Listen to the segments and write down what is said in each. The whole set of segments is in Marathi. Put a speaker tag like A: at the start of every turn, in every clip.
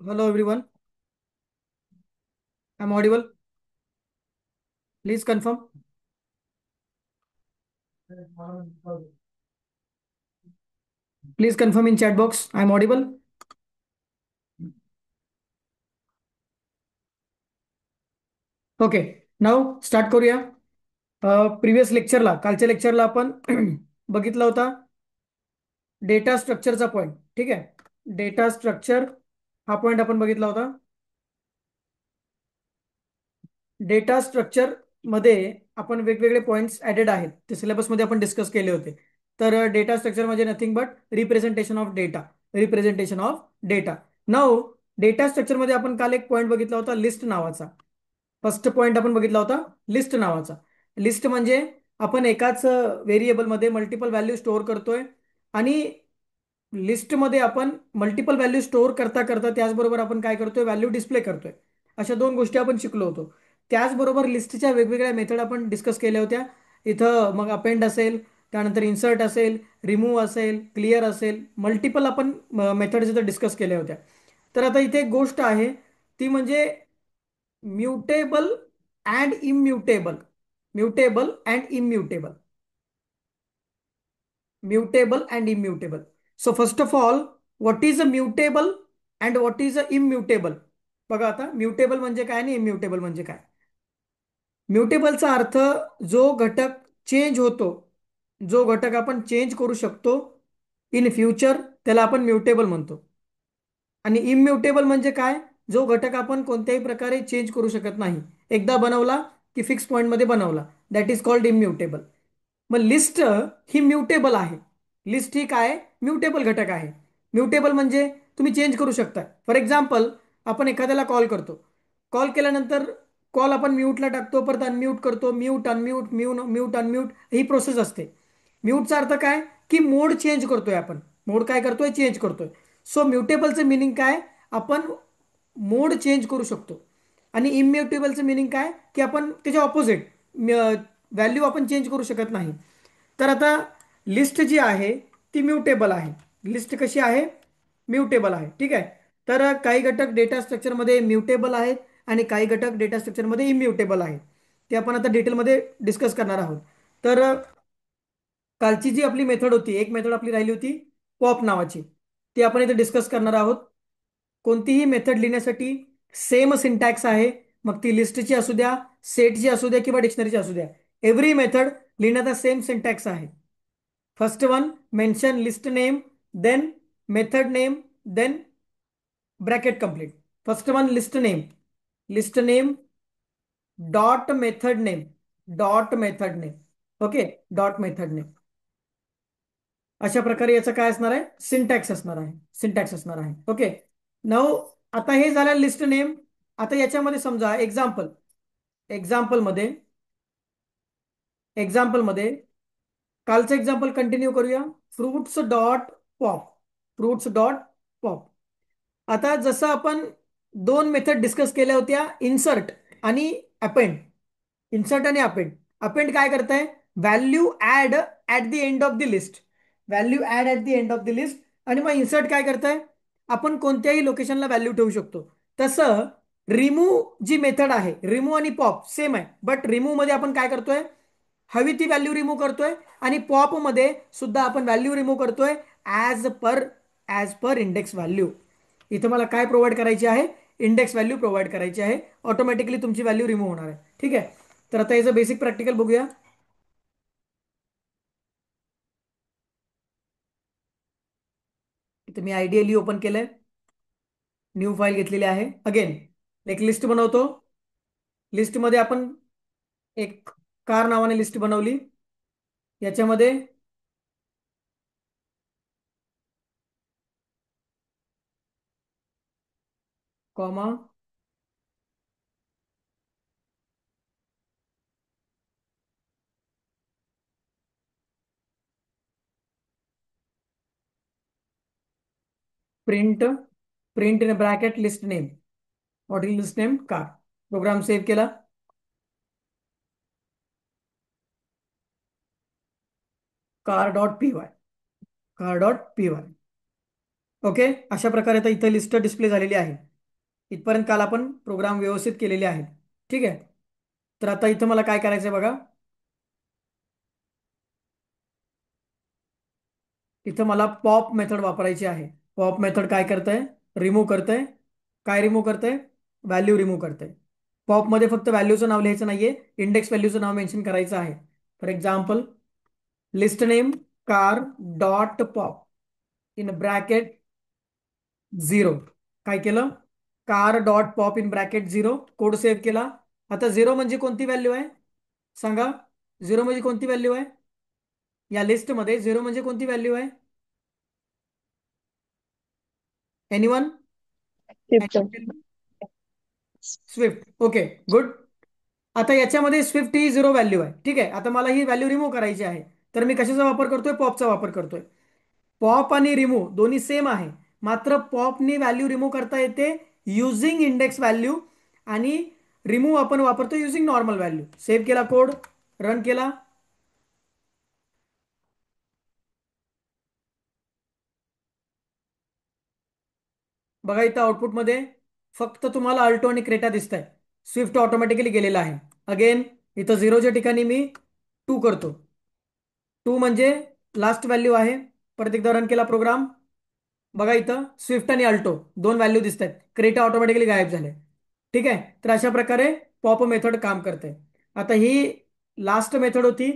A: Hello everyone. I'm audible. Please confirm. Please confirm in chat box. I'm audible. Okay. Now start करूया. प्रिव्हियस लेक्चरला कालच्या लेक्चरला आपण बघितला होता डेटा स्ट्रक्चरचा पॉईंट. ठीक आहे. डेटा स्ट्रक्चर हा पॉईंट आपण बघितला होता. डेटा स्ट्रक्चर मध्ये आपण वेगवेगळे पॉईंट्स ऍडेड आहेत, ते सिलेबसमध्ये आपण डिस्कस केले होते. तर डेटा स्ट्रक्चर म्हणजे nothing but representation of data. Representation of data. Now data structure मध्ये आपण काल एक पॉईंट बघितला होता लिस्ट नावाचा. फर्स्ट पॉईंट आपण बघितला होता लिस्ट नावाचा. लिस्ट म्हणजे आपण एकाच व्हेरिएबलमध्ये मल्टिपल व्हॅल्यू स्टोअर करतोय, आणि लिस्टमध्ये आपण मल्टिपल व्हॅल्यू स्टोअर करता करता त्याचबरोबर आपण काय करतोय, व्हॅल्यू डिस्प्ले करतोय. अशा दोन गोष्टी आपण शिकलो होतो. त्याचबरोबर लिस्टच्या वेगवेगळ्या मेथड आपण डिस्कस केल्या होत्या. इथं मग अपेंड असेल, त्यानंतर इन्सर्ट असेल, रिमूव्ह असेल, क्लिअर असेल, मल्टिपल आपण मेथड्स इथं डिस्कस केल्या होत्या. तर आता इथे एक गोष्ट आहे, ती म्हणजे mutable and immutable. Mutable and immutable. Mutable and immutable. So first of all, what is a mutable and what is a immutable. बघा आता म्युटेबल म्हणजे काय आणि इम्युटेबल म्हणजे काय. म्युटेबलचा अर्थ जो घटक चेंज होतो, जो घटक आपण चेंज करू शकतो इन फ्युचर, त्याला आपण म्युटेबल म्हणतो. आणि इम्युटेबल म्हणजे काय, जो घटक आपण कोणत्याही प्रकारे चेंज करू शकत नाही. एकदा बनवला की फिक्स पॉईंटमध्ये बनवला, दॅट इज कॉल्ड इम्युटेबल. मग लिस्ट ही म्युटेबल आहे. लिस्ट ही काय, म्युटेबल घटक आहे. म्युटेबल म्हणजे तुम्ही चेंज करू शकता. फॉर एक्झाम्पल, आपण एखाद्याला कॉल करतो. कॉल केल्यानंतर कॉल आपण म्यूटला टाकतो, परत अनम्यूट करतो, म्यूट अनम्यूट, म्यूट अनम्यूट, ही प्रोसेस असते. म्यूटचा अर्थ काय, की मोड चेंज करतोय आपण. मोड काय करतोय, चेंज करतोय. सो म्युटेबलचं मिनिंग काय, आपण मोड चेंज करू शकतो. आणि इम्युटेबलचं मिनिंग काय, की आपण त्याच्या ऑपोजिट व्हॅल्यू आपण चेंज करू शकत नाही. तर आता लिस्ट जी आहे ती म्युटेबल आहे. लिस्ट कशी आहे, म्युटेबल आहे. ठीक आहे. तर काही घटक डेटा स्ट्रक्चरमध्ये म्युटेबल आहेत आणि काही घटक डेटा स्ट्रक्चरमध्ये इम्युटेबल आहेत. ते आपण आता डिटेलमध्ये डिस्कस करणार आहोत. तर कालची जी आपली मेथड होती, एक मेथड आपली राहिली होती पॉप नावाची, ती आपण इथे डिस्कस करणार आहोत. कोणतीही मेथड लिहिण्यासाठी सेम सिंटॅक्स आहे. मग ती लिस्टची असू द्या, सेटची असू द्या किंवा डिक्शनरीची असू द्या. एव्हरी मेथड लिहिण्याचा सेम सिंटॅक्स आहे. First one, mention list name, then method name, then bracket complete. First one list name. List name dot method name. Dot method name. Okay. Dot method name. अशा प्रकारे याचं काय असणार आहे, सिंटॅक्स असणार आहे. सिंटॅक्स असणार आहे. ओके. नाऊ आता हे झालं लिस्ट नेम. आता याच्यामध्ये समजा एक्झाम्पल. एक्झाम्पलमध्ये एक्झाम्पलमध्ये कालचं एक्झाम्पल कंटिन्यू करूया. Fruits dot pop. Fruits dot pop. आता जसं आपण दोन मेथड डिस्कस केल्या होत्या, इन्सर्ट आणि अपेंड. इन्सर्ट आणि अपेंड. अपेंड काय करताय, value add at the end of the list. Value add at the end of the list. आणि मग इन्सर्ट काय करताय, आपण कोणत्याही लोकेशनला व्हॅल्यू ठेवू शकतो. तसं रिमूव्ह जी मेथड आहे, रिमूव्ह आणि पॉप सेम आहे. बट रिमूव्ह मध्ये आपण काय करतोय, हवी ती व्हॅल्यू रिमूव्ह करतोय. आणि पॉप मध्ये सुद्धा आपण व्हॅल्यू रिमूव्ह करतोय ऍज पर इंडेक्स व्हॅल्यू. इथं मला काय प्रोव्हाइड करायची आहे, इंडेक्स व्हॅल्यू प्रोव्हाइड करायची आहे. ऑटोमॅटिकली तुमची व्हॅल्यू रिमूव्ह होणार आहे. ठीक आहे. तर आता याचं बेसिक प्रॅक्टिकल बघूया. इथं मी आयडियली ओपन केलंय, न्यू फाईल घेतलेली आहे. अगेन एक लिस्ट बनवतो. लिस्टमध्ये आपण एक कार नावाने लिस्ट बनवली. याच्यामध्ये comma, print, print in bracket list name. What is list name, car. Program save केला. Car dot P Y. Car dot P Y. Okay. अशा प्रकारे आता इथं लिस्ट डिस्प्ले झालेली आहे. इथपर्यंत काल आपण प्रोग्राम व्यवस्थित केलेले आहेत. ठीक आहे. तर आता इथं मला काय करायचं आहे बघा. इथं मला पॉप मेथड वापरायची आहे. पॉप मेथड काय करतंय? रिमूव्ह करतंय. काय रिमूव्ह करतंय? व्हॅल्यू रिमूव्ह करतंय. पॉपमध्ये फक्त व्हॅल्यूचं नाव लिहायचं नाहीये, इंडेक्स व्हॅल्यूचं नाव मेन्शन करायचं आहे. For example, list name car dot pop in bracket 0. काय केलं? Car dot pop in bracket 0, code save केला. आता 0 म्हणजे कोणती व्हॅल्यू आहे? सांगा. 0 म्हणजे कोणती व्हॅल्यू आहे? या लिस्टमध्ये 0 म्हणजे कोणती व्हॅल्यू आहे? Anyone?
B: Shifter.
A: Swift. Okay, good. आता याच्यामध्ये स्विफ्ट ही 0 व्हॅल्यू आहे. ठीक आहे. आता मला ही व्हॅल्यू रिमूव्ह करायची आहे. तर मी कशाचा वापर करतोय? पॉपचा वापर करतोय. पॉप आणि रिमूव्ह दोन्ही सेम आहे. मात्र पॉपनी व्हॅल्यू रिमूव्ह करता येते युझिंग इंडेक्स व्हॅल्यू, आणि रिमूव्ह आपण वापरतो युझिंग नॉर्मल व्हॅल्यू. सेव्ह केला कोड, रन केला. बघा इथं आउटपुटमध्ये फक्त तुम्हाला अल्टो आणि क्रेटा दिसत आहे. स्विफ्ट ऑटोमॅटिकली गेलेला आहे. अगेन इथं झिरोच्या ठिकाणी मी 2 करतो. 2 म्हणजे लास्ट व्हॅल्यू आहे. परत एकदा रन केला प्रोग्राम. बघा इथं स्विफ्ट आणि अल्टो दोन व्हॅल्यू दिसत आहेत. क्रेटा ऑटोमॅटिकली गायब झाले. ठीक आहे. तर अशा प्रकारे पॉप मेथड काम करते. आता ही लास्ट मेथड होती.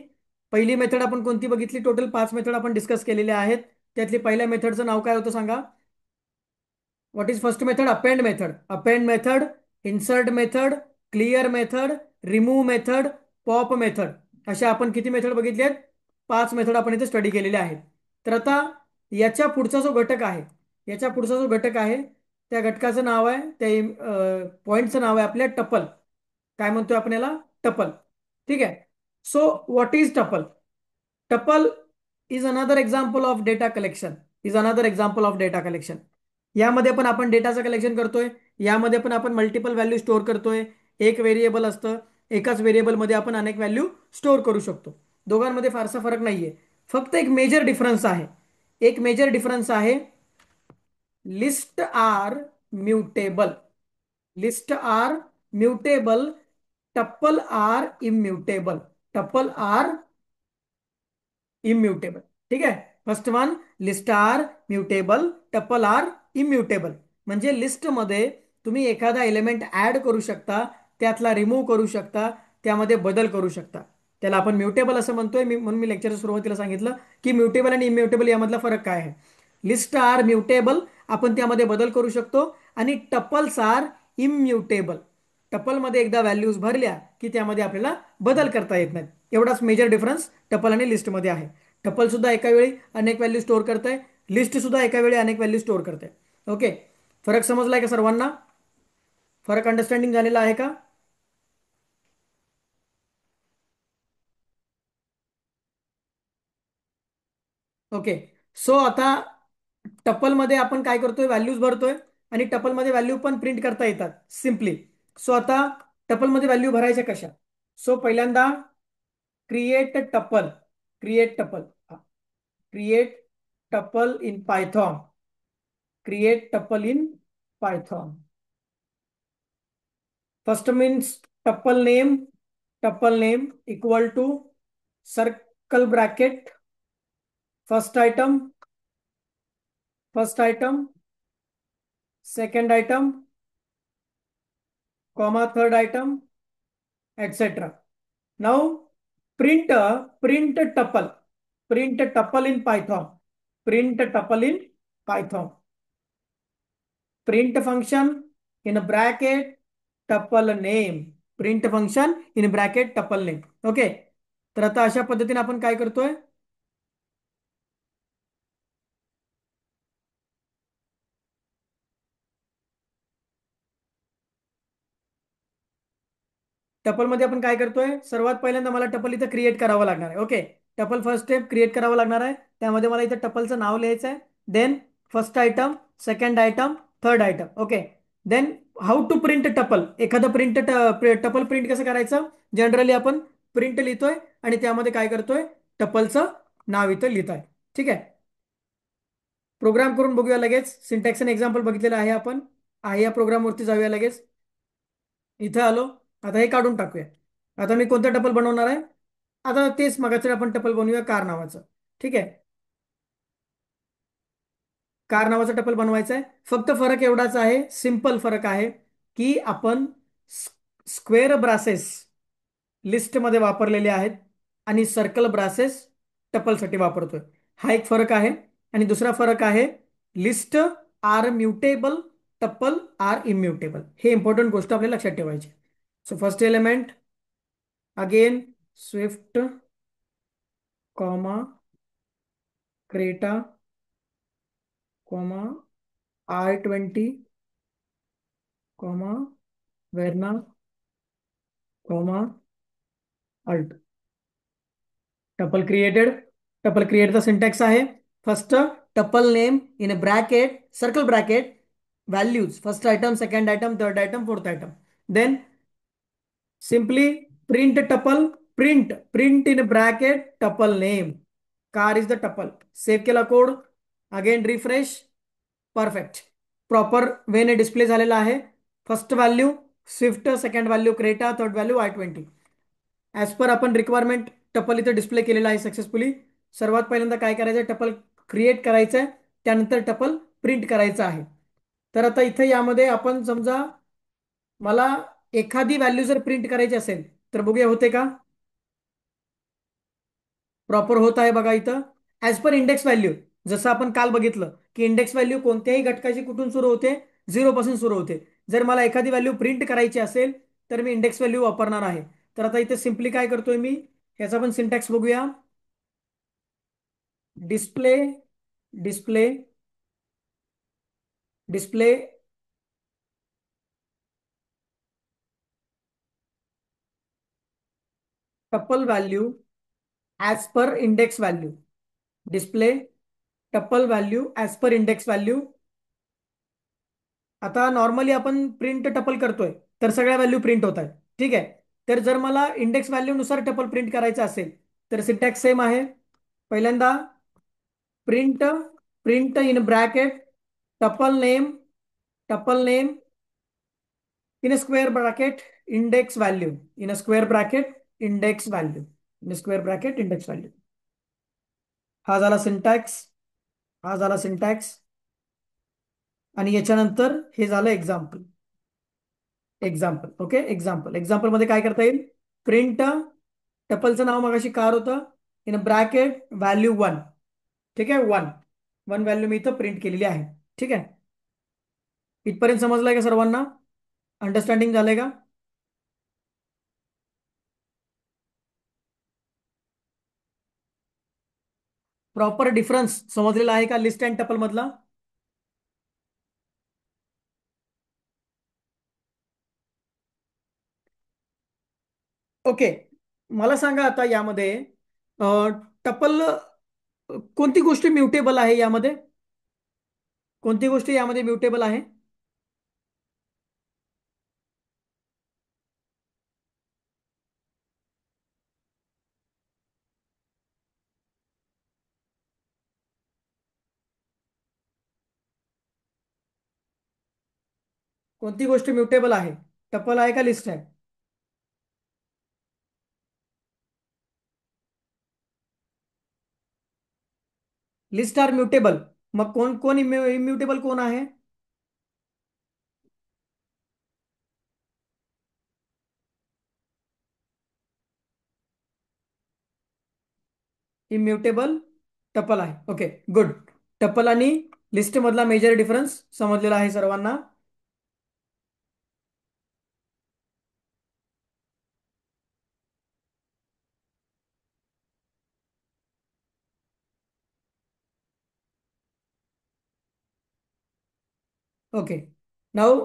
A: पहिली मेथड आपण कोणती बघितली? टोटल 5 मेथड आपण डिस्कस केलेल्या आहेत. त्यातली पहिल्या मेथडचं नाव काय होतं सांगा? What is first method? Append method. Append method, insert method, clear method, remove method, pop method, अशा आपण किती मेथड बघितले आहेत? 5 मेथड आपण इथे स्टडी केलेले आहेत. तर आता याच्या पुढचा जो घटक आहे, याच्या पुढचा जो घटक आहे, त्या घटकाचं नाव आहे, त्या पॉईंटचं नाव आहे आपल्या टपल. काय म्हणतोय आपण याला? टपल. ठीक आहे. So what is tuple? Tuple is another example of data collection. Is another example of data collection. यामध्ये पण आपण डेटाचं कलेक्शन करतोय. यामध्ये पण आपण मल्टिपल व्हॅल्यू स्टोअर करतोय. एक व्हेरिएबल असतं, एकाच व्हेरिएबलमध्ये आपण अनेक व्हॅल्यू स्टोअर करू शकतो. दोघांमध्ये फारसा फरक नाहीये. फक्त एक मेजर डिफरन्स आहे. एक मेजर डिफरन्स आहे. List are mutable. List are mutable. Tuple are immutable. Tuple are immutable. ठीक आहे. First one, list are mutable, tuple are immutable. म्हणजे लिस्टमध्ये तुम्ही एखादा एलिमेंट ऍड करू शकता, त्यातला रिमूव्ह करू शकता, त्यामध्ये बदल करू शकता. त्याला आपण म्युटेबल असं म्हणतोय. म्हणून मी लेक्चरच्या सुरुवातीला सांगितलं की म्युटेबल आणि इम्युटेबल यामधला फरक काय आहे. लिस्ट आर म्युटेबल, आपण त्यामध्ये बदल करू शकतो. आणि टपल्स आर इम्युटेबल. टपलमध्ये एकदा व्हॅल्यूज भरल्या की त्यामध्ये आपल्याला बदल करता येत नाहीत. एवढाच मेजर डिफरन्स टपल आणि लिस्टमध्ये आहे. टपल सुद्धा एका वेळी अनेक व्हॅल्यू स्टोअर करते. लिस्ट सुद्धा एका वेळी अनेक व्हॅल्यू स्टोअर करते. ओके. फरक समजलाय का सर्वांना? फरक अंडरस्टँडिंग झालेला आहे का? ओके. सो आता टपलमध्ये आपण काय करतोय? व्हॅल्यूज भरतोय, आणि टपलमध्ये व्हॅल्यू पण प्रिंट करता येतात सिम्पली. सो आता टपलमध्ये व्हॅल्यू भरायच्या कशा? सो पहिल्यांदा create tuple. Create tuple. Create tuple in Python. Create tuple in Python. First means tuple name. Tuple name equal to circle bracket, first item, first item, second item, comma third item, etc. Now print tuple. Print tuple in Python. Print tuple in Python. Print function in a bracket tuple name. Print function in bracket tuple name. Okay. तर आता अशा पद्धतीने आपण काय करतोय? टपलमध्ये आपण काय करतोय? सर्वात पहिल्यांदा मला टपल इथं क्रिएट करावं लागणार आहे. Okay. Tuple first step create करावं लागणार आहे. त्यामध्ये मला इथं टपलचं नाव लिहायचं आहे. Then first item, second item, third item. Okay. Then how to print tuple. एखादं टपल प्रिंट कसं करायचं? जनरली आपण प्रिंट लिहितोय आणि त्यामध्ये काय करतोय? टपलचं नाव इथं लिहित आहे. ठीक आहे. प्रोग्राम करून बघूया लगेच. सिंटॅक्स आणि एक्झाम्पल बघितलेलं आहे आपण. आहे या प्रोग्रामवरती जाऊया लगेच. इथं आलो. आता हे काढून टाकूया. आता मी कोणतं टपल बनवणार आहे? आता तेच मगाचं आपण टपल बनवूया कार नावाचं. ठीक आहे. कार नावाचा टपल बनवायचा आहे. फक्त फरक एवढाच आहे, सिंपल फरक आहे, की आपण स्क्वेअर ब्रासेस लिस्टमध्ये वापरलेले आहेत आणि सर्कल ब्रासेस टपलसाठी वापरतोय. हा एक फरक आहे. आणि दुसरा फरक आहे, list are mutable, tuple are immutable. हे इम्पॉर्टंट गोष्ट आपल्याला लक्षात ठेवायची. So first element again Swift, comma Creta, comma R20, comma Verna, comma alt. Tuple created. Tuple क्रिएटचा सिंटॅक्स आहे, first tuple name in a bracket, circle bracket, values, first item, second item, third item, fourth item. Then simply print tuple, print in bracket tuple name. Car is the tuple. Save केला code. Again refresh. Perfect. Proper वेने display झालेला आहे. First value Swift, second value Creta, third value I20. As per आपण रिक्वायरमेंट टपल इथे डिस्प्ले केलेला आहे सक्सेसफुली. सर्वात पहिल्यांदा काय करायचं आहे, टपल क्रिएट करायचं आहे, त्यानंतर टपल प्रिंट करायचं आहे. तर आता इथे यामध्ये आपण समजा मला एखादी व्हॅल्यू जर प्रिंट करायची असेल तर बघूया होते का. प्रॉपर होत आहे बघा इथं. ऍज पर इंडेक्स व्हॅल्यू, जसं आपण काल बघितलं की इंडेक्स व्हॅल्यू कोणत्याही घटकाची कुठून सुरू होते, 0 पासून सुरू होते. जर मला एखादी व्हॅल्यू प्रिंट करायची असेल तर मी इंडेक्स व्हॅल्यू वापरणार आहे. तर आता इथे सिम्पली काय करतोय मी, याचा पण सिंटॅक्स बघूया. Display, display, display tuple value as per index value. Display tuple value as per index value. आता नॉर्मली आपण प्रिंट टपल करतोय तर सगळ्या व्हॅल्यू प्रिंट होत आहेत. ठीक आहे. तर जर मला इंडेक्स व्हॅल्यू नुसार टपल प्रिंट करायचं असेल तर सिंटॅक्स सेम आहे. पहिल्यांदा print, print in bracket tuple name, tuple name in square bracket index value, in square bracket index value, in square bracket index value. हा झाला सिंटॅक्स. हा झाला सिंटॅक्स. आणि याच्यानंतर हे झालं example. Example okay. Example, example मध्ये काय करता येईल, प्रिंट टपलचं नाव मगाशी कार होतं, इन ब्रॅकेट व्हॅल्यू 1. ठीक आहे. 1, 1 व्हॅल्यू मी इथं प्रिंट केलेली आहे. ठीक आहे. इथपर्यंत समजलंय का सर्वांना? अंडरस्टँडिंग झालंय का? प्रॉपर डिफरन्स समजलेला आहे का लिस्ट अँड टपल मधला? ओके. मला सांगा आता यामध्ये टपल कोणती गोष्ट म्युटेबल आहे यामध्ये? कोणती गोष्ट यामध्ये म्युटेबल आहे? कोणती गोष्ट म्युटेबल आहे? टपल आहे का लिस्ट आहे? List are mutable. मग कोण कोण इम्युटेबल कोण आहे? इम्युटेबल टपल आहे. Okay good. टपल आणि लिस्ट मधला मेजर डिफरन्स समजलेला आहे सर्वांना. ओके. नाव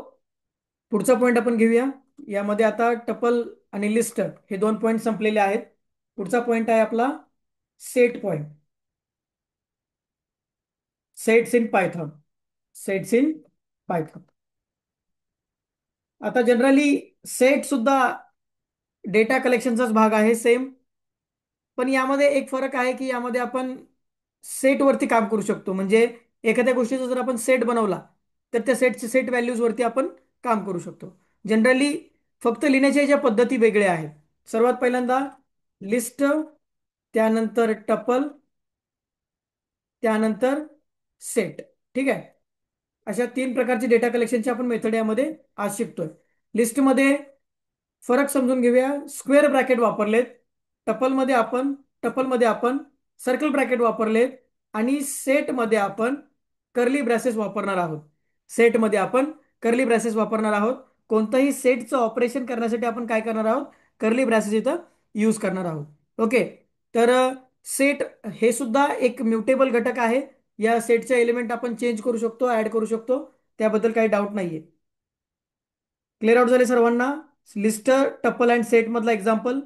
A: पुढचा पॉईंट आपण घेऊया. यामध्ये आता टपल आणि लिस्ट हे दोन पॉईंट संपलेले आहेत. पुढचा पॉईंट आहे आपला set point. Sets in Python. Sets in Python. आता जनरली सेट सुद्धा डेटा कलेक्शनचाच भाग आहे सेम. पण यामध्ये एक फरक आहे की यामध्ये आपण सेट वरती काम करू शकतो. म्हणजे एखाद्या गोष्टीचा जर आपण सेट बनवला तर त्या सेट व्हॅल्यूज वरती आपण काम करू शकतो. जनरली फक्त लिहिण्याच्या ज्या पद्धती वेगळ्या आहेत. सर्वात पहिल्यांदा लिस्ट, त्यानंतर टपल, त्यानंतर सेट. ठीक आहे. अशा तीन प्रकारची डेटा कलेक्शनची आपण मेथड यामध्ये आज शिकतोय. लिस्टमध्ये फरक समजून घेऊया. स्क्वेअर ब्रॅकेट वापरलेत. टपलमध्ये आपण टपलमध्ये आपण सर्कल ब्रॅकेट वापरलेत. आणि सेटमध्ये आपण कर्ली ब्रॅसेस वापरणार आहोत. सेटमध्ये आपण कर्ली ब्रॅसेस वापरणार आहोत. कोणतंही सेटचं ऑपरेशन करण्यासाठी आपण काय करणार आहोत? कर्ली ब्रॅसेस इथं यूज करणार आहोत. ओके. तर सेट हे सुद्धा एक म्युटेबल घटक आहे. या सेटचे एलिमेंट आपण चेंज करू शकतो, ऍड करू शकतो. त्याबद्दल काही डाऊट नाहीये. क्लिअर आउट झाले सर्वांना? लिस्ट, टपल अँड सेट मधला एक्झाम्पल.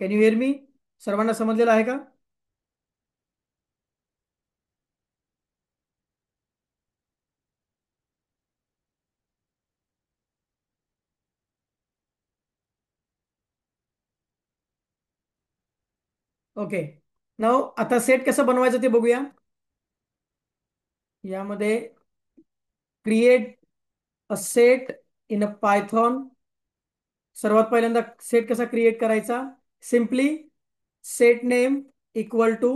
A: कॅन यू हिअर मी? सर्वांना समजलेलं आहे का? ओके. नाव आता सेट कसं बनवायचं ते बघूया. यामध्ये create a set in a Python. सर्वात पहिल्यांदा सेट कसा क्रिएट करायचा? Simply set name equal to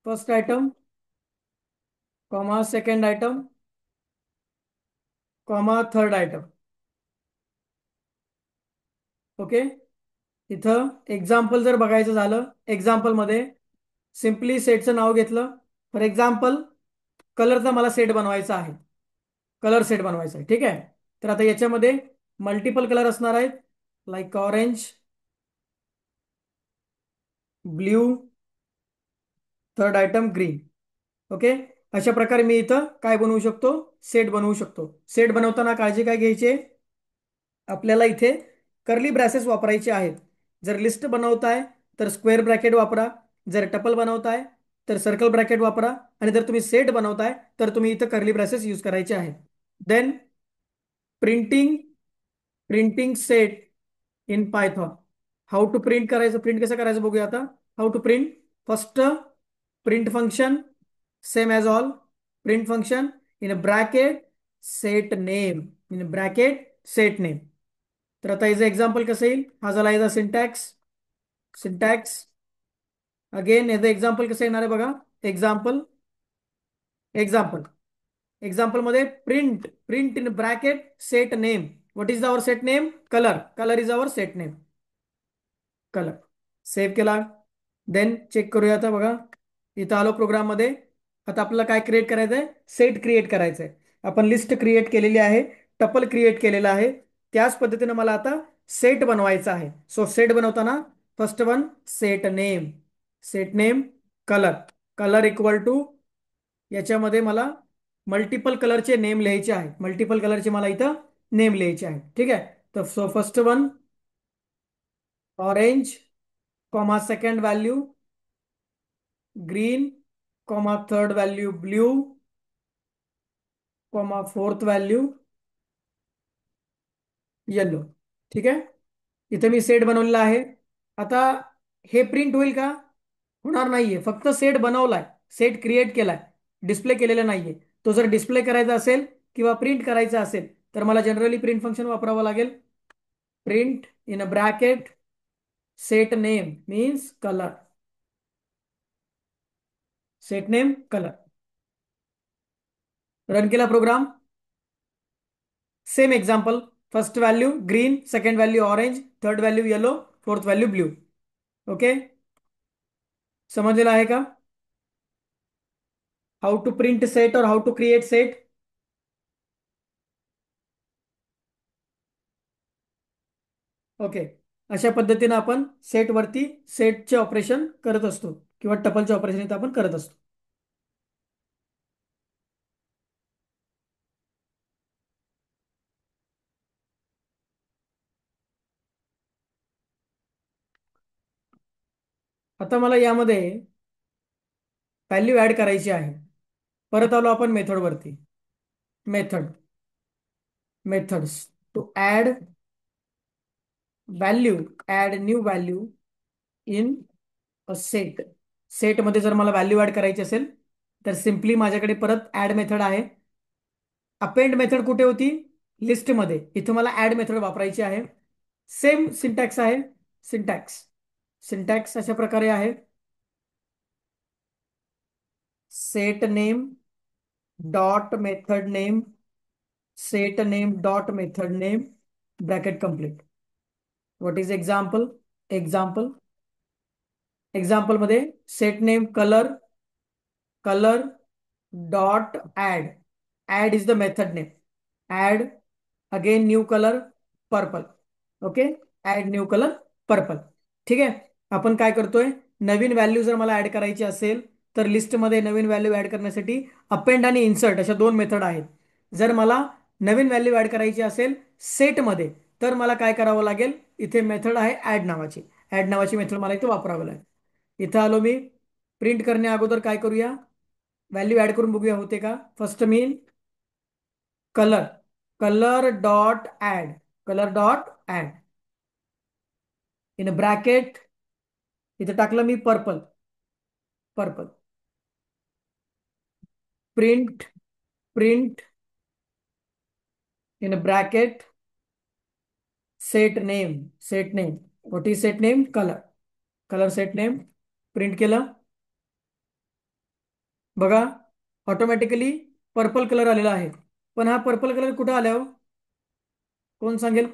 A: first item, comma second item, comma third item. Okay. इथं एक्झाम्पल जर बघायचं झालं, एक्झाम्पलमध्ये सिम्पली सेटचं नाव घेतलं. फॉर एक्झाम्पल कलरचा मला सेट बनवायचा आहे. कलर सेट बनवायचा आहे. ठीक आहे. तर आता याच्यामध्ये मल्टिपल कलर असणार आहेत. Like orange, blue, third item green. Okay. अशा प्रकारे मी इथं काय बनवू शकतो? सेट बनवू शकतो. सेट बनवताना काळजी काय घ्यायची आहे? आपल्याला इथे कर्ली ब्रॅसेस वापरायचे आहेत. जर लिस्ट बनवताय तर स्क्वेअर ब्रॅकेट वापरा. जर टपल बनवताय तर सर्कल ब्रॅकेट वापरा. आणि जर तुम्ही सेट बनवताय तर तुम्ही इथं कर्ली ब्रॅसेस यूज करायचे आहेत. Then printing printing set in Python. How to print करायचं, प्रिंट कसं करायचं बघूया आता. How to print. First print function same as all. Print function in bracket set name, in bracket set name. तर आता याचं एक्झाम्पल कसं येईल? हा झाला याचा सिंटॅक्स. सिंटॅक्स अगेन याचं एक्झाम्पल कसं येणार आहे बघा. एक्झाम्पल एक्झाम्पल एक्झाम्पल मध्ये print print in bracket set name. What is our set name? Colour. Colour is our set name. Colour. Save केला. देन चेक करूया आता बघा. इथं आलो प्रोग्राम मध्ये. आता आपल्याला काय क्रिएट करायचं आहे? सेट क्रिएट करायचं आहे. आपण लिस्ट क्रिएट केलेली आहे, टपल क्रिएट केलेला आहे. त्याच पद्धतीने मला आता सेट बनवायचा आहे. सो सेट बनवताना first one set name. Set name colour. Colour equal to याच्यामध्ये मला मल्टिपल कलरचे नेम लिहायचे आहेत. मल्टिपल कलरचे मला इथं नेम लिहायचे आहेत. ठीक आहे. तर so first one orange, comma second value green, comma third value blue, comma fourth value yellow. ठीक आहे. इथे मी सेट बनवलेला आहे. आता हे प्रिंट होईल का? होणार नाहीये. फक्त सेट बनवलाय, सेट क्रिएट केलाय, डिस्प्ले केलेला नाहीये. तो जर डिस्प्ले करायचा असेल किंवा प्रिंट करायचा असेल तर मला जनरली प्रिंट फंक्शन वापरावं लागेल. Print in a bracket set name means colour. Set name colour. Run केला program. Same example. First value green, second value orange, third value yellow, fourth value blue. Okay. समजलेलं आहे का? हाऊ टू प्रिंट सेट और how to create set. Okay. अशा पद्धतीने आपण सेटवरती सेटचे ऑपरेशन करत असतो किंवा टपलचे ऑपरेशन इथं आपण करत असतो. आता मला यामध्ये व्हॅल्यू ऍड करायची आहे. परत आलो आपण मेथडवरती. Method, methods to add value, add new value in a set. सेटमध्ये जर मला व्हॅल्यू ऍड करायची असेल तर सिम्पली माझ्याकडे परत ऍड मेथड आहे. अपेंड मेथड कुठे होती? लिस्टमध्ये. इथं मला ऍड मेथड वापरायची आहे. सेम सिंटॅक्स आहे. सिंटॅक्स सिंटॅक्स अशा प्रकारे आहे. Set name dot method name, set name dot method name, bracket complete. What is example? Example example मध्ये set name colour, colour dot add, add is the method name, add again new colour purple. Okay, add new colour purple. ठीक आहे. आपण काय करतोय, नवीन व्हॅल्यू जर मला ऍड करायची असेल तर लिस्टमध्ये नवीन व्हॅल्यू ऍड करण्यासाठी अपेंड आणि इन्सर्ट अशा दोन मेथड आहेत. जर मला नवीन व्हॅल्यू ऍड करायची असेल सेटमध्ये तर मला काय करावं लागेल, इथे मेथड आहे ऍड नावाची. ऍड नावाची मेथड मला इथे वापरावं लागेल. इथं आलो मी. प्रिंट करण्या अगोदर काय करूया, व्हॅल्यू ऍड करून बघूया होते का. फर्स्ट मी colour, colour dot add, colour dot add in bracket, इथे टाकलं मी purple, purple. Print, print in bracket set name, set name. What is set name? Colour, colour set name. Print केलं. बघा, ऑटोमॅटिकली पर्पल कलर आलेला आहे. पण हा पर्पल कलर कुठं आला हो? कोण सांगेल?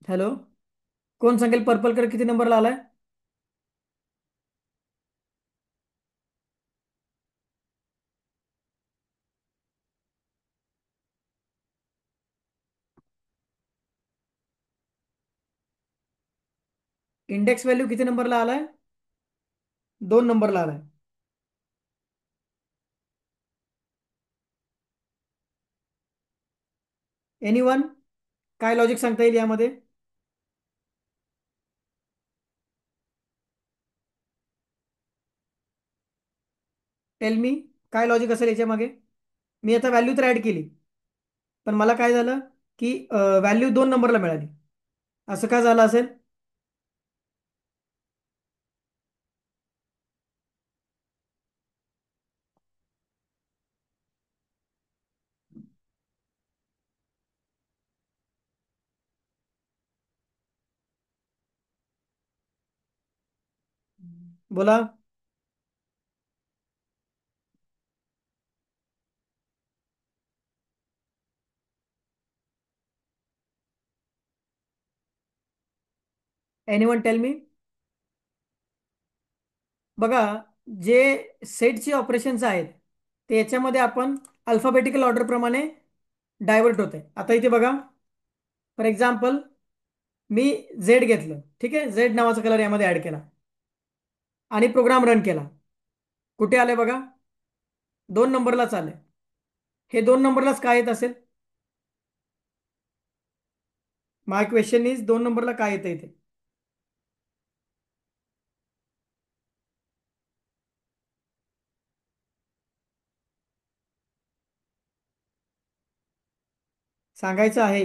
A: हॅलो, कोण सांगेल पर्पल कलर किती नंबरला आलाय? इंडेक्स व्हॅल्यू किती नंबरला आलाय? 2 नंबरला आलाय. एनीवन? काय लॉजिक सांगता येईल यामध्ये? टेल मी, काय लॉजिक असेल याच्या मागे? मी आता व्हॅल्यू तर ऍड केली, पण मला काय झालं की व्हॅल्यू 2 नंबरला मिळाली. असं का झालं असेल? बोला. Anyone tell me. बघा, जे सेटचे ऑपरेशन्स आहेत ते याच्यामध्ये आपण अल्फाबेटिकल ऑर्डर प्रमाणे डायव्हर्ट होते. आता इथे बघा, फॉर एक्झाम्पल मी झेड घेतलं. ठीक आहे, झेड नावाचा कलर यामध्ये ऍड केला आणि प्रोग्राम रन केला. कुठे आले बघा? 2 नंबरलाच आले. हे 2 नंबरलाच काय येत असेल? माय क्वेश्चन इज 2 नंबरला काय येतं इथे? सांगायचं आहे.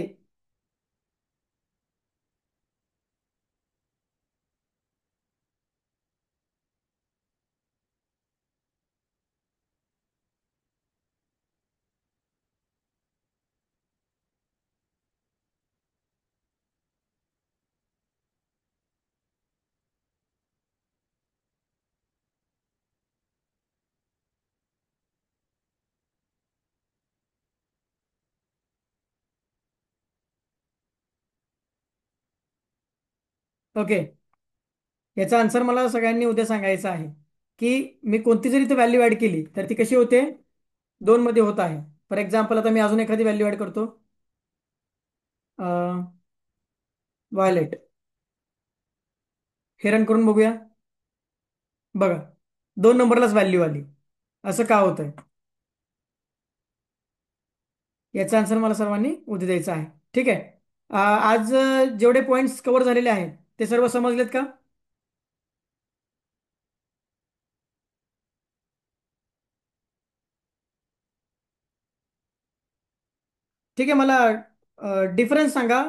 A: ओके, याचा आन्सर मला सगळ्यांनी उद्या सांगायचा आहे की मी कोणती जरी व्हॅल्यू ऍड केली तर ती कशी होते? 2 मध्ये होत आहे. फॉर एक्झाम्पल आता मी अजून एखादी व्हॅल्यू ऍड करतो. व्हायलेट. हे रन करून बघूया. बघा, 2 नंबरलाच व्हॅल्यू आली. असं का होतंय? याचा आन्सर मला सर्वांनी उद्या द्यायचा आहे. ठीक आहे. आज जेवढे पॉइंट्स कव्हर झालेले आहेत ते सर्व समजलेत का? ठीक आहे. मला डिफरन्स सांगा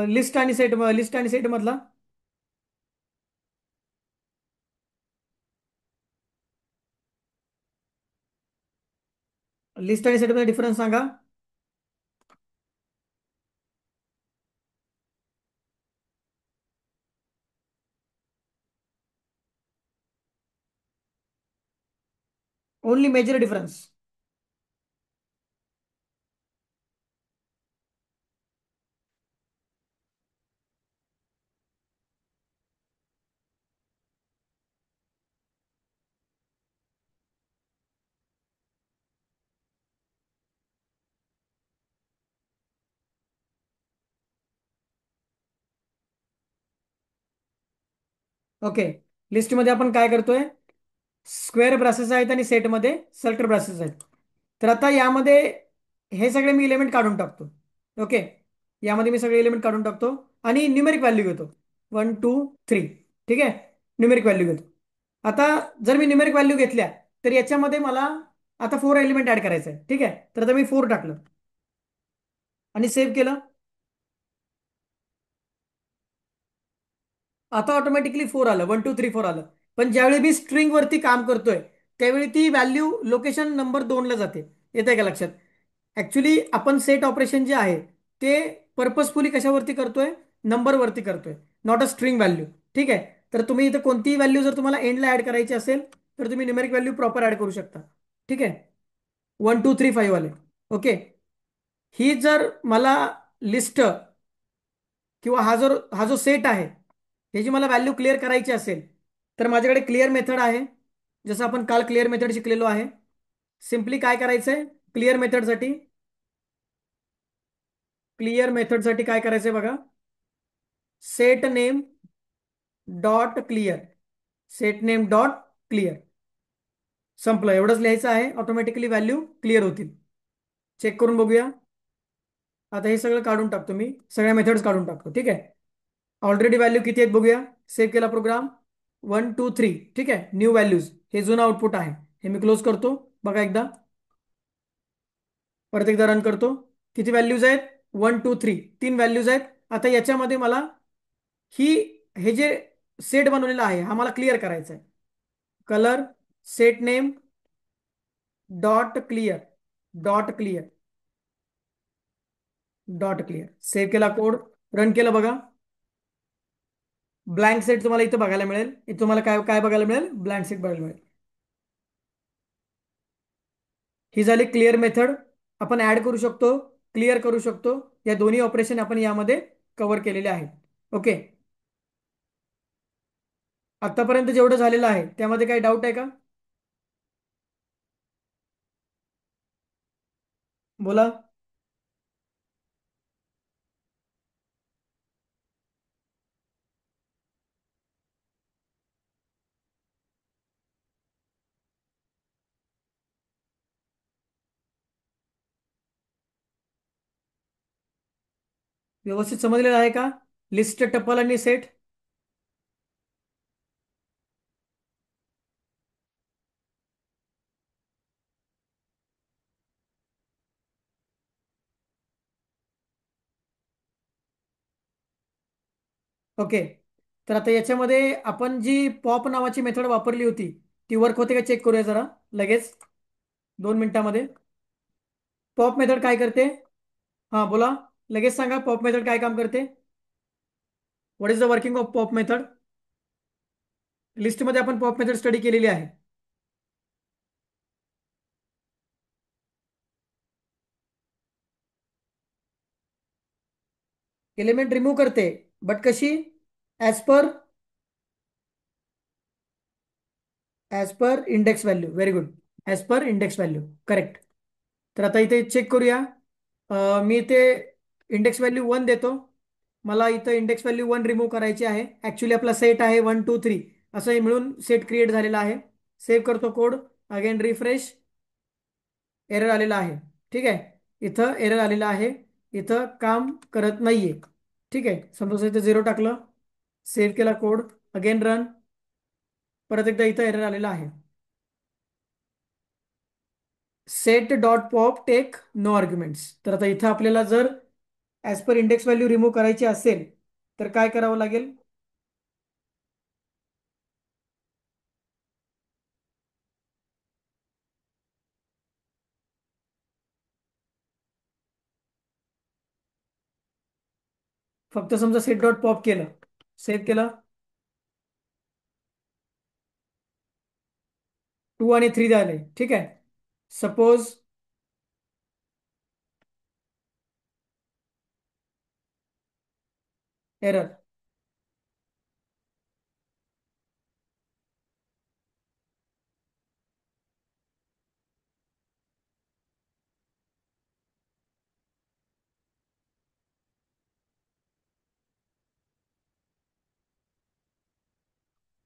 A: लिस्ट आणि सेट मधला. लिस्ट आणि सेट मध्ये डिफरन्स सांगा. Only major difference. ओके. लिस्टमध्ये आपण काय करतोय? स्क्वेअर ब्रासेस आहेत आणि सेटमध्ये सर्कल ब्रासेस आहेत. तर आता यामध्ये हे सगळे मी एलिमेंट काढून टाकतो. ओके. यामध्ये मी सगळे एलिमेंट काढून टाकतो आणि न्यूमेरिक व्हॅल्यू घेतो. 1 2 3. ठीक आहे. न्यूमेरिक व्हॅल्यू घेतो. आता जर मी न्यूमेरिक व्हॅल्यू घेतल्या तर याच्यामध्ये मला आता 4 एलिमेंट ऍड करायचं आहे. ठीक आहे. तर आता मी 4 टाकलं आणि सेव्ह केलं. आता ऑटोमॅटिकली 4 आलं. 1 2 3 4 आलं. पण ज्यावेळी मी स्ट्रिंग वरती काम करतोय त्यावेळी ती व्हॅल्यू लोकेशन नंबर 2ला जाते. येत आहे का लक्षात? ऍक्च्युली आपण सेट ऑपरेशन जे आहे ते पर्पजफुली कशावरती करतोय? नंबर वरती करतोय, नॉट अ स्ट्रिंग व्हॅल्यू. ठीक आहे. तर तुम्ही इथं कोणतीही व्हॅल्यू जर तुम्हाला एंडला ऍड करायची असेल तर तुम्ही न्यूमेरिक व्हॅल्यू प्रॉपर ऍड करू शकता. ठीक आहे. 1 2 3 5 आले. ओके. ही जर मला लिस्ट किंवा हा जो सेट आहे ह्याची मला व्हॅल्यू क्लिअर करायची असेल तर माझ्याकडे क्लिअर मेथड आहे. जसं आपण काल क्लिअर मेथड शिकलेलो आहे. सिम्पली काय करायचंय? क्लिअर मेथडसाठी क्लिअर मेथडसाठी काय करायचंय बघा. Set name dot clear. Set name dot clear. संपलं. एवढंच लिहायचं आहे. ऑटोमॅटिकली व्हॅल्यू क्लिअर होतील. चेक करून बघूया. आता हे सगळं काढून टाकतो मी. सगळ्या मेथड्स काढून टाकतो. ठीक आहे. ऑलरेडी व्हॅल्यू किती आहेत बघूया. सेव्ह केला प्रोग्राम. 1 2 3. ठीक आहे. न्यू व्हॅल्यूज हे जुनं आउटपुट आहे. हे मी क्लोज करतो. बघा एकदा. परत एकदा रन करतो. किती व्हॅल्यूज आहेत? 1 2 3. 3 व्हॅल्यूज आहेत. आता याच्यामध्ये मला ही हे जे सेट बनवलेला आहे हा मला क्लिअर करायचा आहे. Colour set name dot clear. Dot clear. Dot clear. Save केला कोड. रन केलं बघा. ब्लँक सेट तुम्हाला इथं बघायला मिळेल. इथं तुम्हाला काय काय बघायला मिळेल? ब्लँक सेट बघायला मिळेल. ही झाली क्लिअर मेथड. आपण ऍड करू शकतो, क्लिअर करू शकतो. या दोन्ही ऑपरेशन आपण यामध्ये कव्हर केलेले आहेत. ओके. आतापर्यंत जेवढं झालेलं आहे त्यामध्ये काही डाऊट आहे का? बोला. व्यवस्थित समजलेलं आहे का? लिस्ट टप्पल आणि सेट. ओके. तर आता याच्यामध्ये आपण जी पॉप नावाची मेथड वापरली होती ती वर्क होते का चेक करूया जरा लगेच 2 मिनिटामध्ये. पॉप मेथड काय करते? हा बोला. लगेच सांगा पॉप मेथड काय काम करते. What is the working of pop method? लिस्टमध्ये आपण पॉप मेथड स्टडी केलेली आहे. एलिमेंट रिमूव्ह करते. बट कशी? As per as per index value. Very good. As per index value. Correct. तर आता इथे चेक करूया. मी इथे इंडेक्स व्हॅल्यू 1 देतो. मला इथं इंडेक्स व्हॅल्यू 1 रिमूव्ह करायची आहे. ऍक्च्युली आपला सेट आहे 1 2 3. असं हे मिळून सेट क्रिएट झालेला आहे. सेव्ह करतो कोड. Again refresh. एरर आलेला आहे. ठीक आहे. इथं एरर आलेला आहे. इथं काम करत नाहीये. ठीक आहे. समजा इथं 0 टाकलं. सेव्ह केला कोड. Again run. परत एकदा इथं एरर आलेला आहे. Set dot pop take no arguments. तर आता इथं आपल्याला जर as per index value remove करायची असेल तर काय करावं लागेल? फक्त समजा सेट डॉट पॉप केलं, सेव्ह केलं, 2 आणि 3 झाले. ठीक आहे. Suppose error.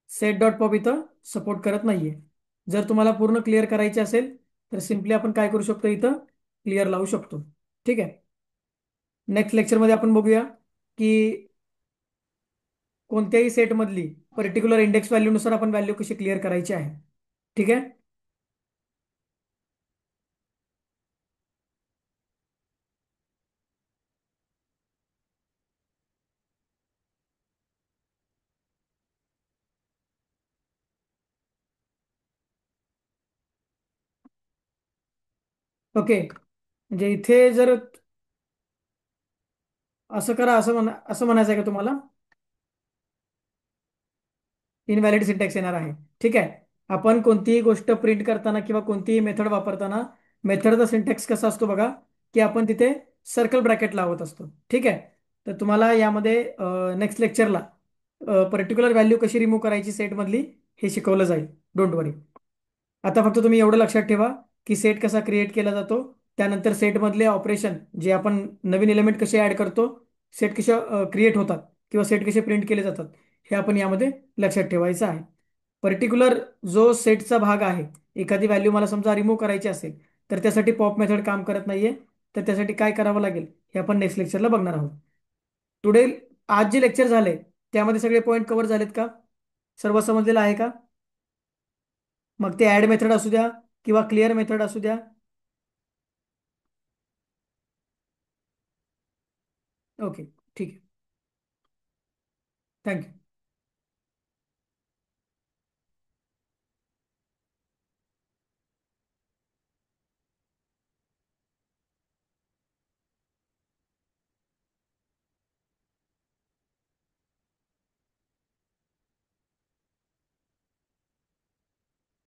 A: Set dot pop इथं सपोर्ट करत नाहीये. जर तुम्हाला पूर्ण क्लिअर करायचे असेल तर सिम्पली आपण काय करू शकतो, इथं क्लिअर लावू शकतो. ठीक आहे. नेक्स्ट लेक्चरमध्ये आपण बघूया की कोणत्याही सेटमधली पर्टिक्युलर इंडेक्स व्हॅल्यूनुसार आपण व्हॅल्यू कशी क्लिअर करायची आहे. ठीक आहे. ओके. म्हणजे इथे जर असं करा, असं म्हणायचं आहे का तुम्हाला? इनव्हॅलिड सिंटॅक्स येणार आहे. ठीक आहे. आपण कोणतीही गोष्ट प्रिंट करताना किंवा कोणतीही मेथड वापरताना मेथडचा सिंटॅक्स कसा असतो बघा, की आपण तिथे सर्कल ब्रॅकेट लावत असतो. ठीक आहे. तर तुम्हाला यामध्ये नेक्स्ट लेक्चरला पर्टिक्युलर व्हॅल्यू कशी रिमूव्ह करायची सेटमधली हे शिकवलं जाईल. डोंट वरी. आता फक्त तुम्ही एवढं लक्षात ठेवा की सेट कसा क्रिएट केला जातो, त्यानंतर सेटमधले ऑपरेशन जे आपण नवीन एलिमेंट कसे ऍड करतो, सेट कसे क्रिएट होतात किंवा सेट कसे प्रिंट केले जातात, हे आपण यामध्ये लक्षात ठेवायचं आहे. पर्टिक्युलर जो सेटचा भाग आहे, एखादी व्हॅल्यू मला समजा रिमूव्ह करायची असेल तर त्यासाठी पॉप मेथड काम करत नाहीये. तर त्यासाठी काय करावं लागेल हे आपण नेक्स्ट लेक्चरला बघणार आहोत. टुडे आज जे लेक्चर झाले त्यामध्ये सगळे पॉईंट कव्हर झालेत का? सर्व समजलेलं आहे का? मग ते ऍड मेथड असू द्या किंवा क्लिअर मेथड असू द्या. ओके. ठीक आहे. थँक्यू.